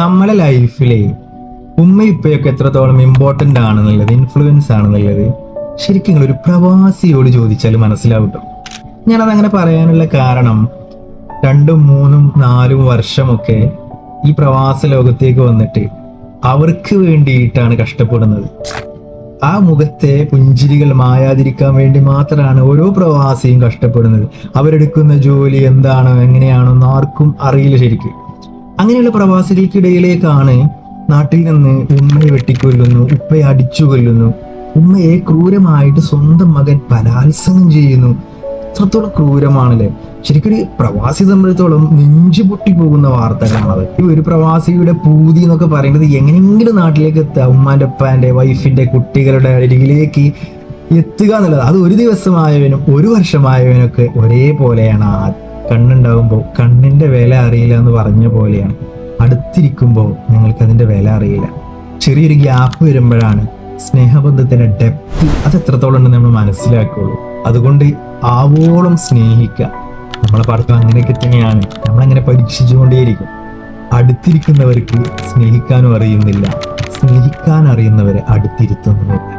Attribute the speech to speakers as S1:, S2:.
S1: നമ്മളെ ലൈഫിലെ ഉമ്മയും ഉപ്പയൊക്കെ എത്രത്തോളം ഇമ്പോർട്ടൻ്റ് ആണെന്നുള്ളത്, ഇൻഫ്ലുവൻസ് ആണെന്നുള്ളത് ശരിക്കും ഒരു പ്രവാസിയോട് ചോദിച്ചാൽ മനസ്സിലാവും ട്ടോ. ഞാനതങ്ങനെ പറയാനുള്ള കാരണം 2, 3, 4 വർഷമൊക്കെ ഈ പ്രവാസ ലോകത്തേക്ക് വന്നിട്ട് അവർക്ക് വേണ്ടിയിട്ടാണ് കഷ്ടപ്പെടുന്നത്. ആ മുഖത്തെ പുഞ്ചിരികൾ മായാതിരിക്കാൻ വേണ്ടി മാത്രമാണ് ഓരോ പ്രവാസിയും കഷ്ടപ്പെടുന്നത്. അവരെടുക്കുന്ന ജോലി എന്താണോ എങ്ങനെയാണോ എന്ന് ആർക്കും അറിയില്ല ശരിക്കും. അങ്ങനെയുള്ള പ്രവാസികൾക്കിടയിലേക്കാണ് നാട്ടിൽ നിന്ന് ഉമ്മയെ വെട്ടിക്കൊല്ലുന്നു, ഉപ്പയെ അടിച്ചു കൊല്ലുന്നു, ഉമ്മയെ ക്രൂരമായിട്ട് സ്വന്തം മകൻ ബലാത്സംഗം ചെയ്യുന്നു. അത്രത്തോളം ക്രൂരമാണല്ലേ. ശരിക്കും ഒരു പ്രവാസി സംബന്ധിച്ചോളം നെഞ്ചു പൊട്ടി പോകുന്ന വാർത്തകളാണത്. ഒരു പ്രവാസിയുടെ പൂതി എന്നൊക്കെ പറയുന്നത് എങ്ങനെയെങ്കിലും നാട്ടിലേക്ക് എത്തുക, ഉമ്മാന്റെ ഉപ്പാന്റെ വൈഫിന്റെ കുട്ടികളുടെ അരികിലേക്ക് എത്തുക എന്നുള്ളത്. അത് ഒരു ദിവസമായവനും 1 വർഷമായവനൊക്കെ ഒരേപോലെയാണ്. കണ്ണുണ്ടാവുമ്പോൾ കണ്ണിന്റെ വില അറിയില്ല എന്ന് പറഞ്ഞ പോലെയാണ്. അടുത്തിരിക്കുമ്പോൾ നിങ്ങൾക്ക് അതിന്റെ വില അറിയില്ല. ചെറിയൊരു ഗ്യാപ്പ് വരുമ്പോഴാണ് സ്നേഹബന്ധത്തിന്റെ ഡെപ്ത് അത് എത്രത്തോളം ഉണ്ടെന്ന് നമ്മൾ മനസ്സിലാക്കുള്ളൂ. അതുകൊണ്ട് ആവോളം സ്നേഹിക്കുക. നമ്മളെ പഠിത്തം അങ്ങനെയൊക്കെ തന്നെയാണ്. നമ്മളങ്ങനെ പരീക്ഷിച്ചുകൊണ്ടേയിരിക്കും. അടുത്തിരിക്കുന്നവർക്ക് സ്നേഹിക്കാനും അറിയുന്നില്ല, സ്നേഹിക്കാൻ അറിയുന്നവരെ അടുത്തിരുത്തുന്നുമില്ല.